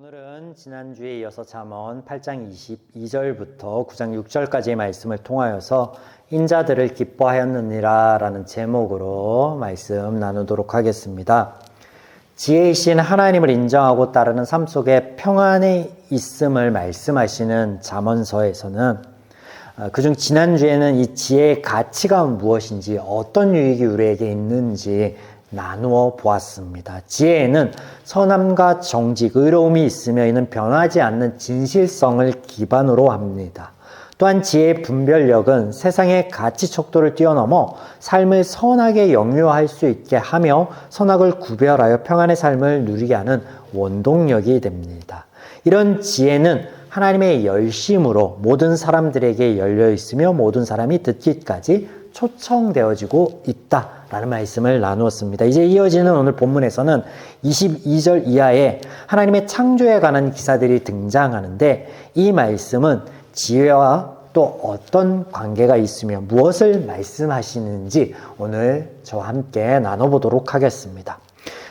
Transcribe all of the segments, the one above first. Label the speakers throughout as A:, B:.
A: 오늘은 지난주에 이어서 잠언 8장 22절부터 9장 6절까지의 말씀을 통하여서 인자들을 기뻐하였느니라 라는 제목으로 말씀 나누도록 하겠습니다. 지혜이신 하나님을 인정하고 따르는 삶 속에 평안에 있음을 말씀하시는 잠언서에서는 그중 지난주에는 이 지혜의 가치가 무엇인지, 어떤 유익이 우리에게 있는지 나누어 보았습니다. 지혜에는 선함과 정직, 의로움이 있으며 이는 변하지 않는 진실성을 기반으로 합니다. 또한 지혜의 분별력은 세상의 가치 척도를 뛰어넘어 삶을 선하게 영유할 수 있게 하며 선악을 구별하여 평안의 삶을 누리게 하는 원동력이 됩니다. 이런 지혜는 하나님의 열심으로 모든 사람들에게 열려 있으며 모든 사람이 듣기까지 초청되어지고 있다라는 말씀을 나누었습니다. 이제 이어지는 오늘 본문에서는 22절 이하에 하나님의 창조에 관한 기사들이 등장하는데, 이 말씀은 지혜와 또 어떤 관계가 있으며 무엇을 말씀하시는지 오늘 저와 함께 나눠보도록 하겠습니다.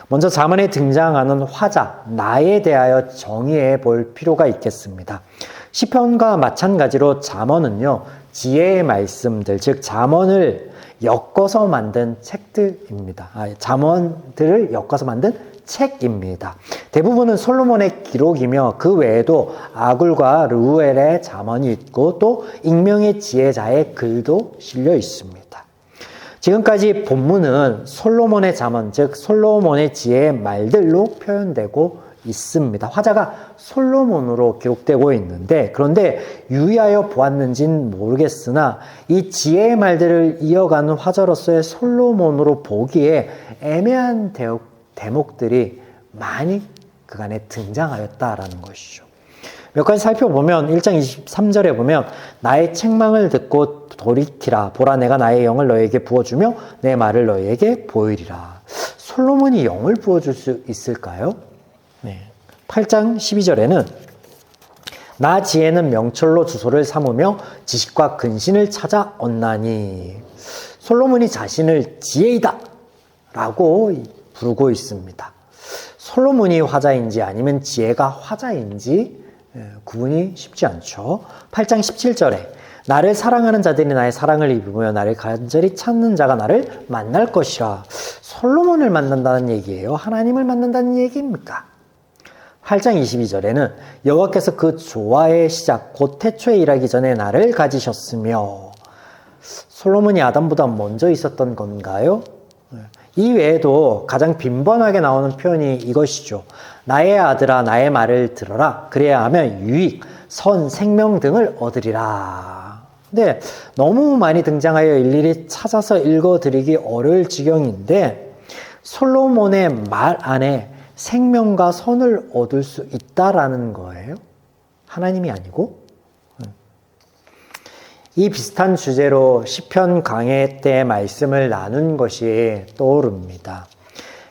A: 먼저 잠언에 등장하는 화자, 나에 대하여 정의해 볼 필요가 있겠습니다. 시편과 마찬가지로 잠언은요, 지혜의 말씀들, 즉 잠언을 엮어서 만든 책들입니다. 잠언들을 엮어서 만든 책입니다. 대부분은 솔로몬의 기록이며 그 외에도 아굴과 르우엘의 잠언이 있고 또 익명의 지혜자의 글도 실려 있습니다. 지금까지 본문은 솔로몬의 잠언, 즉 솔로몬의 지혜의 말들로 표현되고 있습니다. 화자가 솔로몬으로 기록되고 있는데, 그런데 유의하여 보았는지는 모르겠으나 이 지혜의 말들을 이어가는 화자로서의 솔로몬으로 보기에 애매한 대목들이 많이 그간에 등장하였다라는 것이죠. 몇 가지 살펴보면 1장 23절에 보면 나의 책망을 듣고 돌이키라. 보라, 내가 나의 영을 너에게 부어주며 내 말을 너에게 보이리라. 솔로몬이 영을 부어줄 수 있을까요? 8장 12절에는 나 지혜는 명철로 주소를 삼으며 지식과 근신을 찾아 얻나니. 솔로몬이 자신을 지혜이다 라고 부르고 있습니다. 솔로몬이 화자인지 아니면 지혜가 화자인지 구분이 쉽지 않죠. 8장 17절에 나를 사랑하는 자들이 나의 사랑을 입으며 나를 간절히 찾는 자가 나를 만날 것이라. 솔로몬을 만난다는 얘기예요? 하나님을 만난다는 얘기입니까? 8장 22절에는 여호와께서 그 조화의 시작 곧 태초에 일하기 전에 나를 가지셨으며. 솔로몬이 아담보다 먼저 있었던 건가요? 이 외에도 가장 빈번하게 나오는 표현이 이것이죠. 나의 아들아, 나의 말을 들어라. 그래야 하면 유익, 선, 생명 등을 얻으리라. 근데 너무 많이 등장하여 일일이 찾아서 읽어드리기 어려울 지경인데, 솔로몬의 말 안에 생명과 선을 얻을 수 있다라는 거예요. 하나님이 아니고. 이 비슷한 주제로 시편 강해 때 말씀을 나눈 것이 떠오릅니다.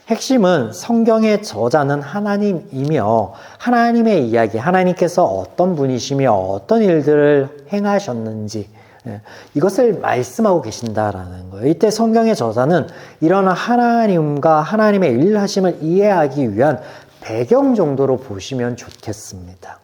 A: 핵심은 성경의 저자는 하나님이며 하나님의 이야기, 하나님께서 어떤 분이시며 어떤 일들을 행하셨는지 이것을 말씀하고 계신다라는 거예요. 이때 성경의 저자는 이런 하나님과 하나님의 일하심을 이해하기 위한 배경 정도로 보시면 좋겠습니다.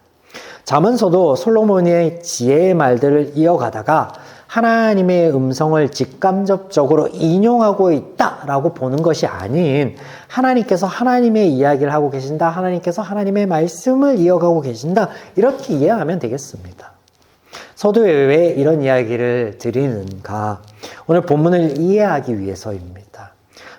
A: 잠언서도 솔로몬의 지혜의 말들을 이어가다가 하나님의 음성을 직간접적으로 인용하고 있다라고 보는 것이 아닌, 하나님께서 하나님의 이야기를 하고 계신다, 하나님께서 하나님의 말씀을 이어가고 계신다, 이렇게 이해하면 되겠습니다. 서두에 왜 이런 이야기를 드리는가? 오늘 본문을 이해하기 위해서입니다.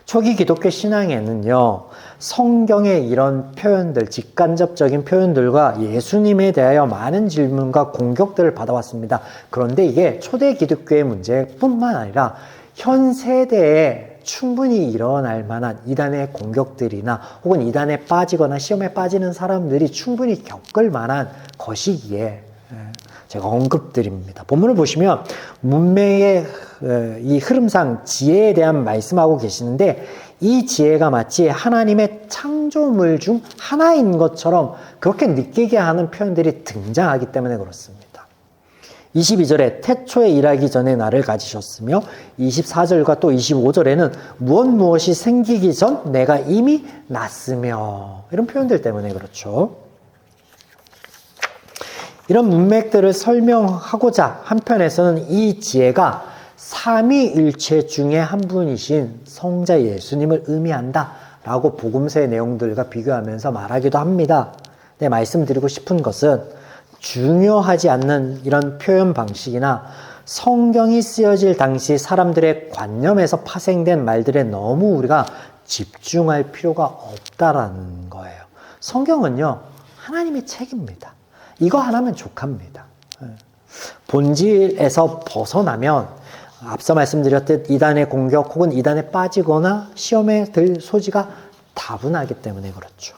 A: 초기 기독교 신앙에는요, 성경의 이런 표현들, 직간접적인 표현들과 예수님에 대하여 많은 질문과 공격들을 받아왔습니다. 그런데 이게 초대 기독교의 문제뿐만 아니라 현 세대에 충분히 일어날 만한 이단의 공격들이나 혹은 이단에 빠지거나 시험에 빠지는 사람들이 충분히 겪을 만한 것이기에 제가 언급드립니다. 본문을 보시면 문맥의 이 흐름상 지혜에 대한 말씀하고 계시는데, 이 지혜가 마치 하나님의 창조물 중 하나인 것처럼 그렇게 느끼게 하는 표현들이 등장하기 때문에 그렇습니다. 22절에 태초에 일하기 전에 나를 가지셨으며, 24절과 또 25절에는 무엇이 생기기 전 내가 이미 났으며, 이런 표현들 때문에 그렇죠. 이런 문맥들을 설명하고자 한편에서는 이 지혜가 삼위일체 중에 한 분이신 성자 예수님을 의미한다 라고 복음서의 내용들과 비교하면서 말하기도 합니다. 네, 말씀드리고 싶은 것은 중요하지 않는 이런 표현 방식이나 성경이 쓰여질 당시 사람들의 관념에서 파생된 말들에 너무 우리가 집중할 필요가 없다라는 거예요. 성경은요, 하나님의 책입니다. 이거 하나면 족합니다. 본질에서 벗어나면 앞서 말씀드렸듯 이단의 공격 혹은 이단에 빠지거나 시험에 들 소지가 다분하기 때문에 그렇죠.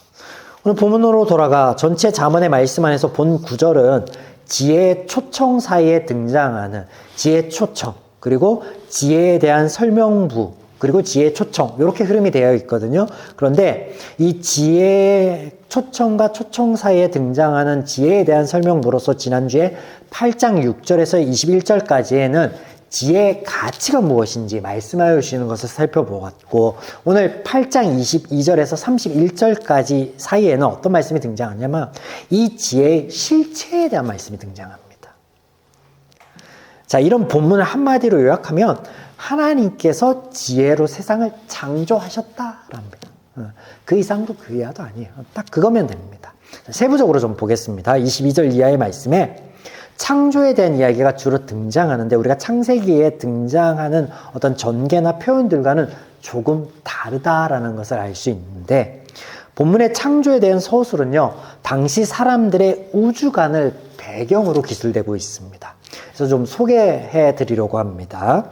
A: 오늘 본문으로 돌아가 전체 잠언의 말씀 안에서 본 구절은 지혜의 초청 사이에 등장하는 지혜의 초청, 그리고 지혜에 대한 설명부, 그리고 지혜의 초청, 이렇게 흐름이 되어 있거든요. 그런데 이 지혜의 초청과 초청 사이에 등장하는 지혜에 대한 설명부로서 지난주에 8장 6절에서 21절까지에는 지혜의 가치가 무엇인지 말씀하여 주시는 것을 살펴보았고, 오늘 8장 22절에서 31절까지 사이에는 어떤 말씀이 등장하냐면 이 지혜의 실체에 대한 말씀이 등장합니다. 자, 이런 본문을 한마디로 요약하면 하나님께서 지혜로 세상을 창조하셨다랍니다. 그 이상도 그 이하도 아니에요. 딱 그거면 됩니다. 세부적으로 좀 보겠습니다. 22절 이하의 말씀에 창조에 대한 이야기가 주로 등장하는데 우리가 창세기에 등장하는 어떤 전개나 표현들과는 조금 다르다라는 것을 알 수 있는데, 본문의 창조에 대한 서술은요, 당시 사람들의 우주관을 배경으로 기술되고 있습니다. 그래서 좀 소개해 드리려고 합니다.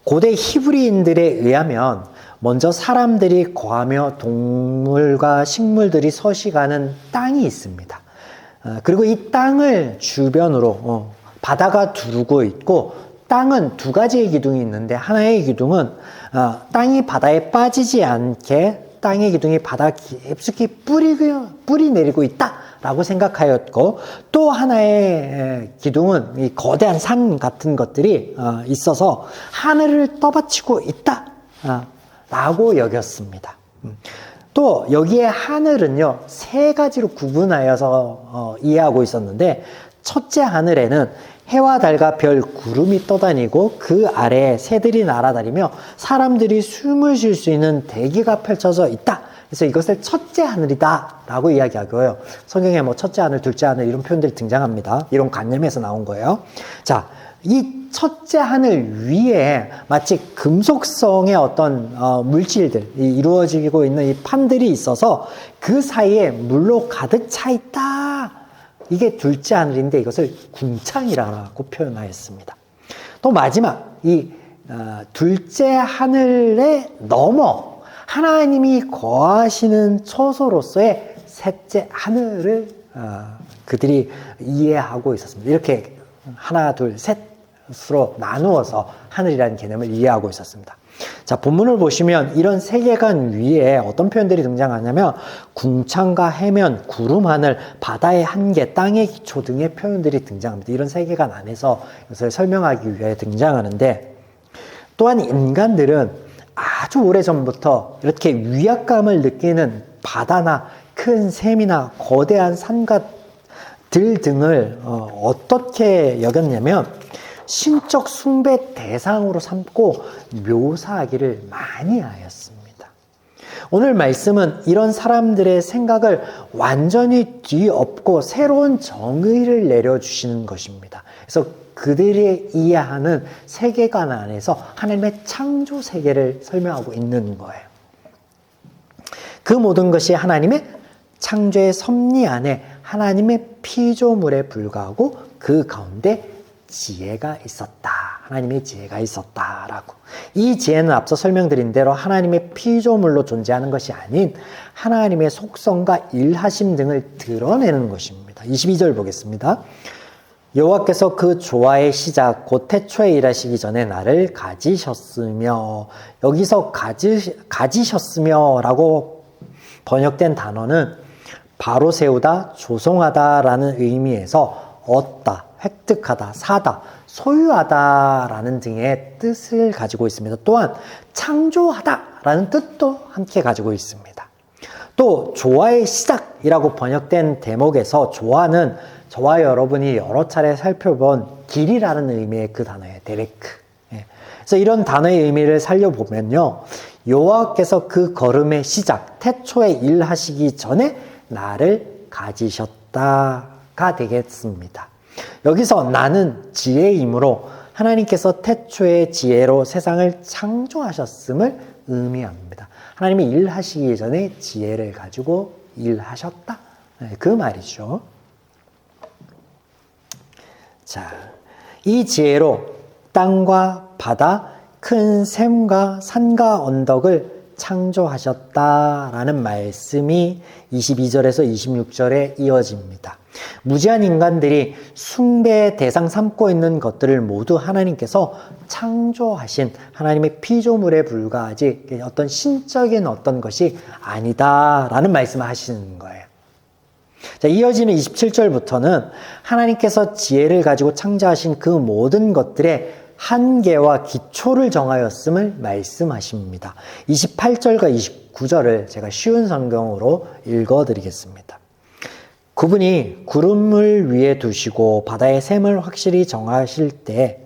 A: 고대 히브리인들에 의하면 먼저 사람들이 거하며 동물과 식물들이 서식하는 땅이 있습니다. 그리고 이 땅을 주변으로 바다가 두르고 있고, 땅은 두 가지의 기둥이 있는데 하나의 기둥은 땅이 바다에 빠지지 않게 땅의 기둥이 바다 깊숙이 뿌리 내리고 있다라고 생각하였고, 또 하나의 기둥은 이 거대한 산 같은 것들이 있어서 하늘을 떠받치고 있다라고 여겼습니다. 또 여기에 하늘은요, 세 가지로 구분하여서 이해하고 있었는데, 첫째 하늘에는 해와 달과 별, 구름이 떠다니고 그 아래에 새들이 날아다니며 사람들이 숨을 쉴 수 있는 대기가 펼쳐져 있다. 그래서 이것을 첫째 하늘이다 라고 이야기하고요. 성경에 뭐 첫째 하늘, 둘째 하늘 이런 표현들이 등장합니다. 이런 관념에서 나온 거예요. 자, 이 첫째 하늘 위에 마치 금속성의 어떤 물질들, 이루어지고 있는 이 판들이 있어서 그 사이에 물로 가득 차 있다. 이게 둘째 하늘인데 이것을 궁창이라고 표현하였습니다. 또 마지막 이 둘째 하늘에 넘어 하나님이 거하시는 처소로서의 셋째 하늘을 그들이 이해하고 있었습니다. 이렇게 하나, 둘, 셋으로 나누어서 하늘이라는 개념을 이해하고 있었습니다. 자, 본문을 보시면 이런 세계관 위에 어떤 표현들이 등장하냐면 궁창과 해면, 구름 하늘, 바다의 한계, 땅의 기초 등의 표현들이 등장합니다. 이런 세계관 안에서 이것을 설명하기 위해 등장하는데, 또한 인간들은 아주 오래전부터 이렇게 위압감을 느끼는 바다나 큰 샘이나 거대한 산들 등을 어떻게 여겼냐면 신적 숭배 대상으로 삼고 묘사하기를 많이 하였습니다. 오늘 말씀은 이런 사람들의 생각을 완전히 뒤엎고 새로운 정의를 내려주시는 것입니다. 그래서 그들이 이해하는 세계관 안에서 하나님의 창조 세계를 설명하고 있는 거예요. 그 모든 것이 하나님의 창조의 섭리 안에 하나님의 피조물에 불과하고 그 가운데 지혜가 있었다. 하나님의 지혜가 있었다라고. 이 지혜는 앞서 설명드린 대로 하나님의 피조물로 존재하는 것이 아닌 하나님의 속성과 일하심 등을 드러내는 것입니다. 22절 보겠습니다. 여호와께서 그 조화의 시작 곧 태초에 일하시기 전에 나를 가지셨으며, 여기서 가지셨으며 라고 번역된 단어는 바로 세우다, 조성하다 라는 의미에서 얻다, 획득하다, 사다, 소유하다 라는 등의 뜻을 가지고 있습니다. 또한 창조하다 라는 뜻도 함께 가지고 있습니다. 또 조화의 시작 이라고 번역된 대목에서 조화는 저와 여러분이 여러 차례 살펴본 길이라는 의미의 그 단어예요. 데레크. 그래서 이런 단어의 의미를 살려보면요. 여호와께서 그 걸음의 시작, 태초에 일하시기 전에 나를 가지셨다가 되겠습니다. 여기서 나는 지혜이므로 하나님께서 태초의 지혜로 세상을 창조하셨음을 의미합니다. 하나님이 일하시기 전에 지혜를 가지고 일하셨다. 그 말이죠. 자, 이 지혜로 땅과 바다, 큰 샘과 산과 언덕을 창조하셨다라는 말씀이 22절에서 26절에 이어집니다. 무지한 인간들이 숭배의 대상 삼고 있는 것들을 모두 하나님께서 창조하신 하나님의 피조물에 불과하지 어떤 신적인 어떤 것이 아니다라는 말씀을 하시는 거예요. 자, 이어지는 27절부터는 하나님께서 지혜를 가지고 창조하신 그 모든 것들의 한계와 기초를 정하였음을 말씀하십니다. 28절과 29절을 제가 쉬운 성경으로 읽어드리겠습니다. 그분이 구름을 위에 두시고 바다의 샘을 확실히 정하실 때,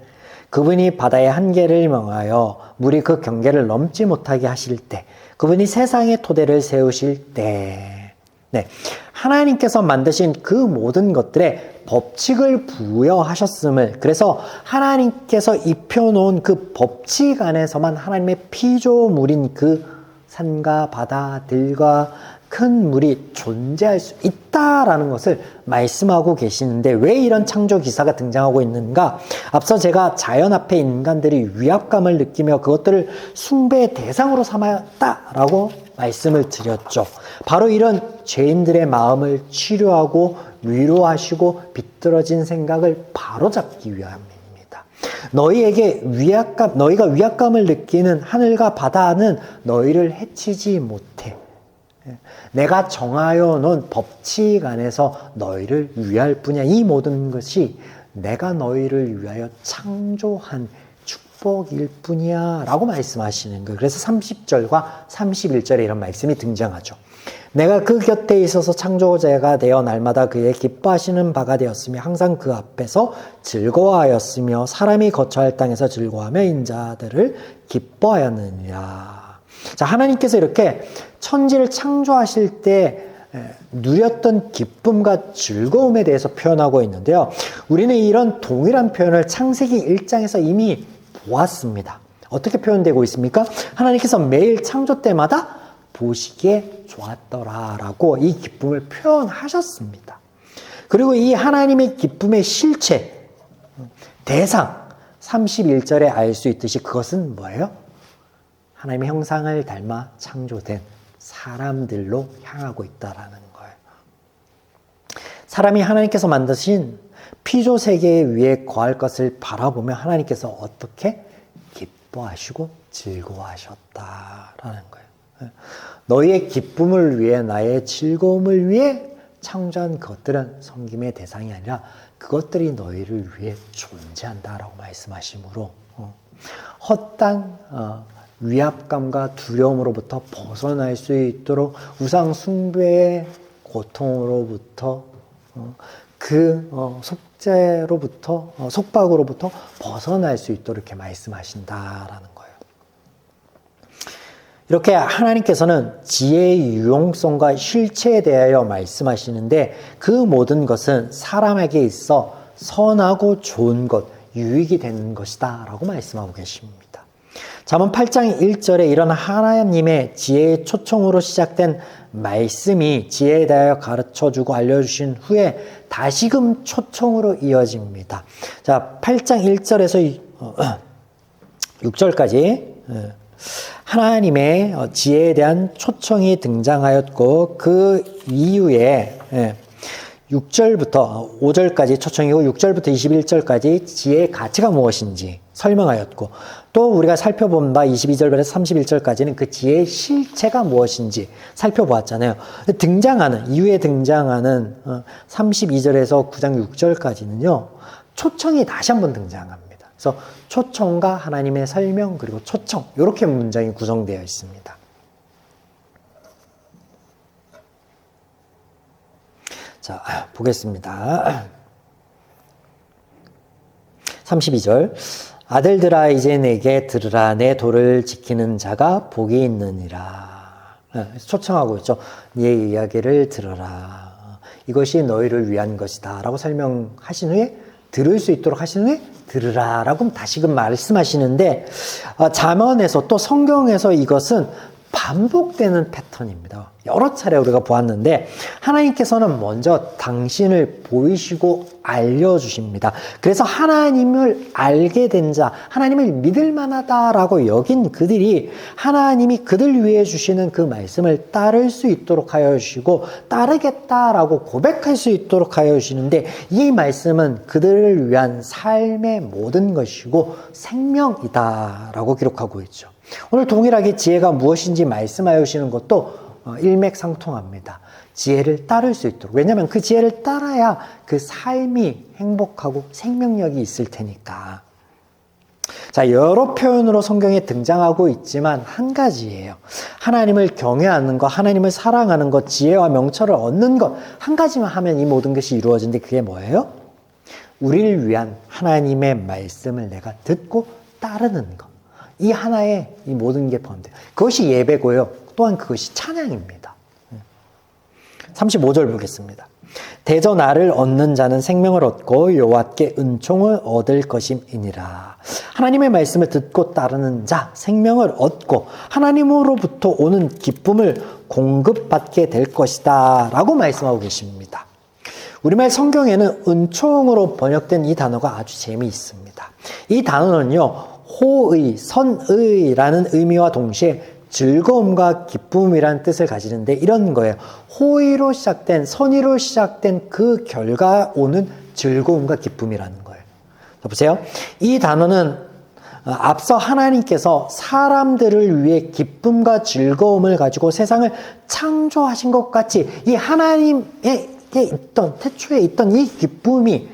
A: 그분이 바다의 한계를 명하여 물이 그 경계를 넘지 못하게 하실 때, 그분이 세상의 토대를 세우실 때, 네, 하나님께서 만드신 그 모든 것들에 법칙을 부여하셨음을, 그래서 하나님께서 입혀놓은 그 법칙 안에서만 하나님의 피조물인 그 산과 바다들과 큰 물이 존재할 수 있다라는 것을 말씀하고 계시는데, 왜 이런 창조 기사가 등장하고 있는가? 앞서 제가 자연 앞에 인간들이 위압감을 느끼며 그것들을 숭배의 대상으로 삼았다라고 말씀을 드렸죠. 바로 이런 죄인들의 마음을 치료하고 위로하시고 비뚤어진 생각을 바로잡기 위함입니다. 너희가 위압감을 느끼는 하늘과 바다는 너희를 해치지 못해. 내가 정하여 놓은 법칙 안에서 너희를 위할 뿐이야. 이 모든 것이 내가 너희를 위하여 창조한 축복일 뿐이야 라고 말씀하시는 거예요. 그래서 30절과 31절에 이런 말씀이 등장하죠. 내가 그 곁에 있어서 창조자가 되어 날마다 그의 기뻐하시는 바가 되었으며 항상 그 앞에서 즐거워하였으며 사람이 거처할 땅에서 즐거워하며 인자들을 기뻐하였느니라. 자, 하나님께서 이렇게 천지를 창조하실 때 누렸던 기쁨과 즐거움에 대해서 표현하고 있는데요. 우리는 이런 동일한 표현을 창세기 1장에서 이미 보았습니다. 어떻게 표현되고 있습니까? 하나님께서 매일 창조 때마다 보시기에 좋았더라라고 이 기쁨을 표현하셨습니다. 그리고 이 하나님의 기쁨의 실체, 대상, 31절에 알 수 있듯이 그것은 뭐예요? 하나님의 형상을 닮아 창조된 사람들로 향하고 있다라는 거예요. 사람이 하나님께서 만드신 피조 세계 위에 거할 것을 바라보며 하나님께서 어떻게 기뻐하시고 즐거워하셨다라는 거예요. 너희의 기쁨을 위해, 나의 즐거움을 위해 창조한 것들은 섬김의 대상이 아니라 그것들이 너희를 위해 존재한다라고 말씀하시므로 헛된 위압감과 두려움으로부터 벗어날 수 있도록 우상 숭배의 고통으로부터 속박으로부터 벗어날 수 있도록 이렇게 말씀하신다라는 거예요. 이렇게 하나님께서는 지혜의 유용성과 실체에 대하여 말씀하시는데, 그 모든 것은 사람에게 있어 선하고 좋은 것, 유익이 되는 것이다 라고 말씀하고 계십니다. 잠언 8장 1절에 이런 하나님의 지혜의 초청으로 시작된 말씀이 지혜에 대하여 가르쳐주고 알려주신 후에 다시금 초청으로 이어집니다. 자, 8장 1절에서 6절까지 하나님의 지혜에 대한 초청이 등장하였고, 그 이후에 6절부터 5절까지 초청이고 6절부터 21절까지 지혜의 가치가 무엇인지 설명하였고, 또 우리가 살펴본 바 22절부터 31절까지는 그 지혜의 실체가 무엇인지 살펴보았잖아요. 이후에 등장하는 32절에서 9장 6절까지는요, 초청이 다시 한번 등장합니다. 그래서 초청과 하나님의 설명, 그리고 초청, 이렇게 문장이 구성되어 있습니다. 자, 보겠습니다. 32절. 아들들아 이제 내게 들으라. 내 도를 지키는 자가 복이 있느니라. 초청하고 있죠. 네 이야기를 들어라. 이것이 너희를 위한 것이다 라고 설명하신 후에 들을 수 있도록 하신 후에 들으라 라고 다시금 말씀하시는데, 잠언에서 또 성경에서 이것은 반복되는 패턴입니다. 여러 차례 우리가 보았는데 하나님께서는 먼저 당신을 보이시고 알려주십니다. 그래서 하나님을 알게 된 자, 하나님을 믿을 만하다라고 여긴 그들이 하나님이 그들 위해 주시는 그 말씀을 따를 수 있도록 하여 주시고 따르겠다라고 고백할 수 있도록 하여 주시는데, 이 말씀은 그들을 위한 삶의 모든 것이고 생명이다라고 기록하고 있죠. 오늘 동일하게 지혜가 무엇인지 말씀하여 주시는 것도 일맥상통합니다. 지혜를 따를 수 있도록. 왜냐하면 그 지혜를 따라야 그 삶이 행복하고 생명력이 있을 테니까. 자, 여러 표현으로 성경에 등장하고 있지만 한 가지예요. 하나님을 경외하는 것, 하나님을 사랑하는 것, 지혜와 명철을 얻는 것, 한 가지만 하면 이 모든 것이 이루어진데 그게 뭐예요? 우리를 위한 하나님의 말씀을 내가 듣고 따르는 것. 이 하나에 이 모든 게 포함돼요. 그것이 예배고요. 또한 그것이 찬양입니다. 35절 보겠습니다. 대저 나를 얻는 자는 생명을 얻고 여호와께 은총을 얻을 것임이니라. 하나님의 말씀을 듣고 따르는 자, 생명을 얻고 하나님으로부터 오는 기쁨을 공급받게 될 것이다 라고 말씀하고 계십니다. 우리말 성경에는 은총으로 번역된 이 단어가 아주 재미있습니다. 이 단어는요, 호의, 선의라는 의미와 동시에 즐거움과 기쁨이라는 뜻을 가지는데 이런 거예요. 호의로 시작된, 선의로 시작된 그 결과 오는 즐거움과 기쁨이라는 거예요. 자, 보세요. 이 단어는 앞서 하나님께서 사람들을 위해 기쁨과 즐거움을 가지고 세상을 창조하신 것 같이 이 하나님의 있던, 태초에 있던 이 기쁨이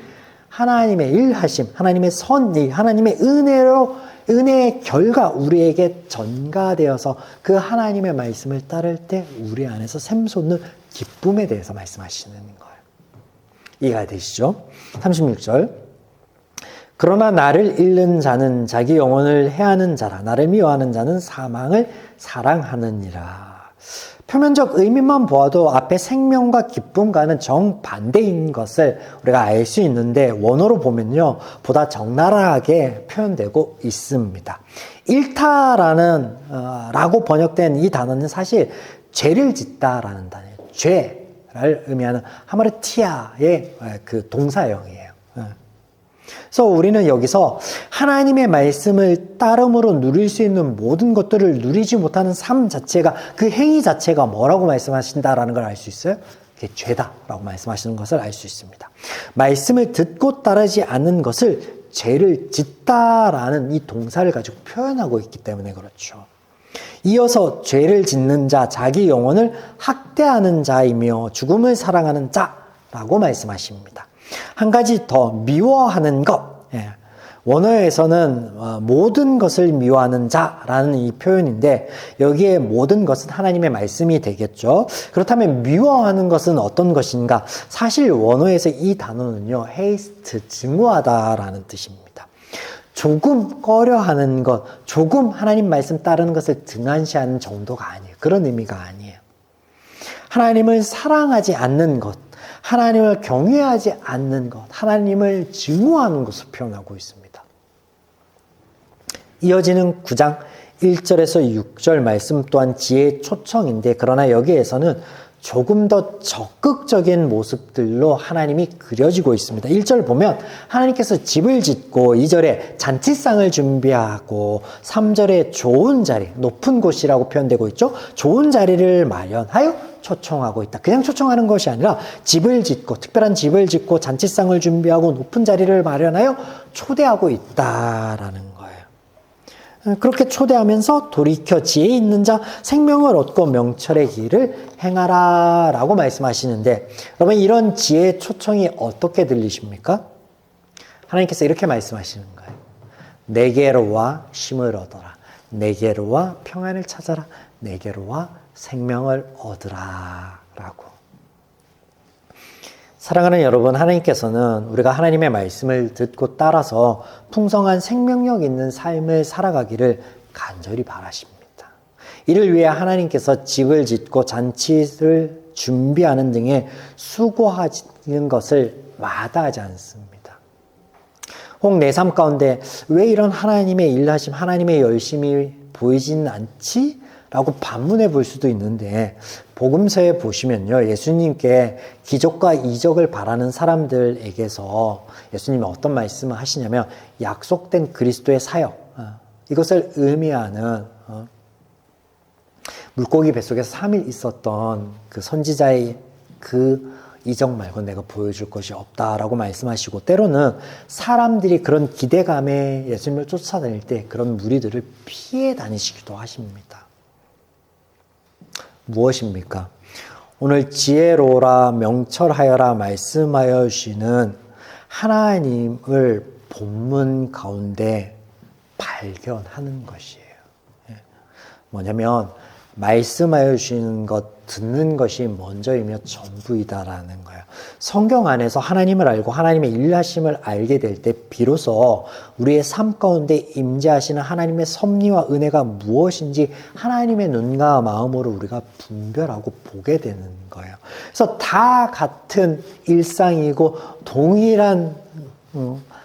A: 하나님의 일하심, 하나님의 선의, 하나님의 은혜의 결과 우리에게 전가되어서 그 하나님의 말씀을 따를 때 우리 안에서 샘솟는 기쁨에 대해서 말씀하시는 거예요. 이해가 되시죠? 36절. 그러나 나를 잃는 자는 자기 영혼을 해하는 자라. 나를 미워하는 자는 사망을 사랑하느니라. 표면적 의미만 보아도 앞에 생명과 기쁨과는 정반대인 것을 우리가 알 수 있는데 원어로 보면요, 보다 적나라하게 표현되고 있습니다. 일타라는 라고 번역된 이 단어는 사실 죄를 짓다라는 단어예요. 죄를 의미하는 하마르티아의 그 동사형이에요. 그래서 우리는 여기서 하나님의 말씀을 따름으로 누릴 수 있는 모든 것들을 누리지 못하는 삶 자체가, 그 행위 자체가 뭐라고 말씀하신다라는 걸 알 수 있어요? 그게 죄다라고 말씀하시는 것을 알 수 있습니다. 말씀을 듣고 따르지 않는 것을 죄를 짓다라는 이 동사를 가지고 표현하고 있기 때문에 그렇죠. 이어서 죄를 짓는 자, 자기 영혼을 학대하는 자이며 죽음을 사랑하는 자라고 말씀하십니다. 한 가지 더, 미워하는 것. 원어에서는 모든 것을 미워하는 자라는 이 표현인데 여기에 모든 것은 하나님의 말씀이 되겠죠. 그렇다면 미워하는 것은 어떤 것인가? 사실 원어에서 이 단어는요, 헤이스트, 증오하다라는 뜻입니다. 조금 꺼려하는 것, 조금 하나님 말씀 따르는 것을 등한시하는 정도가 아니에요. 그런 의미가 아니에요. 하나님을 사랑하지 않는 것, 하나님을 경외하지 않는 것, 하나님을 증오하는 것을 표현하고 있습니다. 이어지는 9장 1절에서 6절 말씀 또한 지혜의 초청인데, 그러나 여기에서는 조금 더 적극적인 모습들로 하나님이 그려지고 있습니다. 1절 보면 하나님께서 집을 짓고, 2절에 잔치상을 준비하고, 3절에 좋은 자리, 높은 곳이라고 표현되고 있죠. 좋은 자리를 마련하여 초청하고 있다. 그냥 초청하는 것이 아니라 집을 짓고, 특별한 집을 짓고 잔치상을 준비하고 높은 자리를 마련하여 초대하고 있다라는 거예요. 그렇게 초대하면서 돌이켜 지혜 있는 자, 생명을 얻고 명철의 길을 행하라 라고 말씀하시는데, 여러분, 이런 지혜의 초청이 어떻게 들리십니까? 하나님께서 이렇게 말씀하시는 거예요. 내게로 와 쉼을 얻어라. 내게로 와 평안을 찾아라. 내게로 와 생명을 얻으라 라고. 사랑하는 여러분, 하나님께서는 우리가 하나님의 말씀을 듣고 따라서 풍성한 생명력 있는 삶을 살아가기를 간절히 바라십니다. 이를 위해 하나님께서 집을 짓고 잔치를 준비하는 등의 수고하는 것을 마다하지 않습니다. 혹 내 삶 가운데 왜 이런 하나님의 일하심, 하나님의 열심이 보이지는 않지? 라고 반문해 볼 수도 있는데, 복음서에 보시면요, 예수님께 기적과 이적을 바라는 사람들에게서 예수님이 어떤 말씀을 하시냐면, 약속된 그리스도의 사역, 이것을 의미하는 물고기 뱃속에서 3일 있었던 그 선지자의 그 이적 말고 내가 보여줄 것이 없다라고 말씀하시고, 때로는 사람들이 그런 기대감에 예수님을 쫓아다닐 때 그런 무리들을 피해 다니시기도 하십니다. 무엇입니까? 오늘 지혜로라 명철하여라 말씀하여 주시는 하나님을 본문 가운데 발견하는 것이에요. 뭐냐면 말씀하여 주시는 것, 듣는 것이 먼저이며 전부이다라는 거예요. 성경 안에서 하나님을 알고 하나님의 일하심을 알게 될 때 비로소 우리의 삶 가운데 임재하시는 하나님의 섭리와 은혜가 무엇인지 하나님의 눈과 마음으로 우리가 분별하고 보게 되는 거예요. 그래서 다 같은 일상이고 동일한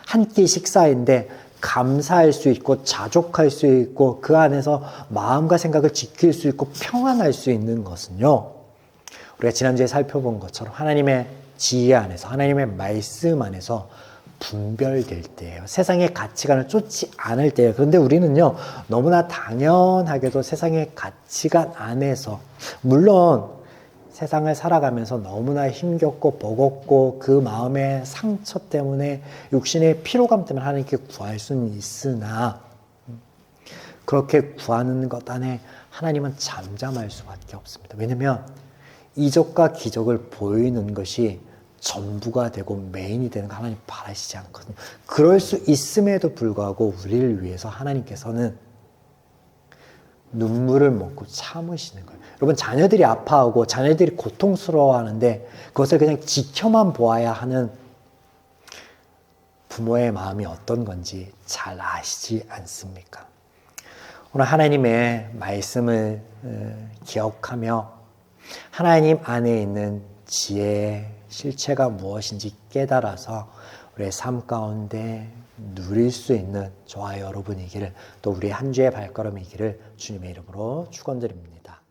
A: 한 끼 식사인데 감사할 수 있고 자족할 수 있고 그 안에서 마음과 생각을 지킬 수 있고 평안할 수 있는 것은요, 우리가 지난주에 살펴본 것처럼 하나님의 지혜 안에서, 하나님의 말씀 안에서 분별될 때예요. 세상의 가치관을 쫓지 않을 때예요. 그런데 우리는요, 너무나 당연하게도 세상의 가치관 안에서, 물론 세상을 살아가면서 너무나 힘겹고 버겁고 그 마음의 상처 때문에, 육신의 피로감 때문에 하나님께 구할 수는 있으나, 그렇게 구하는 것 안에 하나님은 잠잠할 수밖에 없습니다. 왜냐하면 이적과 기적을 보이는 것이 전부가 되고 메인이 되는 거 하나님 바라시지 않거든요. 그럴 수 있음에도 불구하고 우리를 위해서 하나님께서는 눈물을 먹고 참으시는 거예요. 여러분, 자녀들이 아파하고 자녀들이 고통스러워하는데 그것을 그냥 지켜만 보아야 하는 부모의 마음이 어떤 건지 잘 아시지 않습니까? 오늘 하나님의 말씀을 기억하며 하나님 안에 있는 지혜의 실체가 무엇인지 깨달아서 우리의 삶 가운데 누릴 수 있는 저와 여러분이기를, 또 우리 한 주의 발걸음이기를 주님의 이름으로 축원드립니다.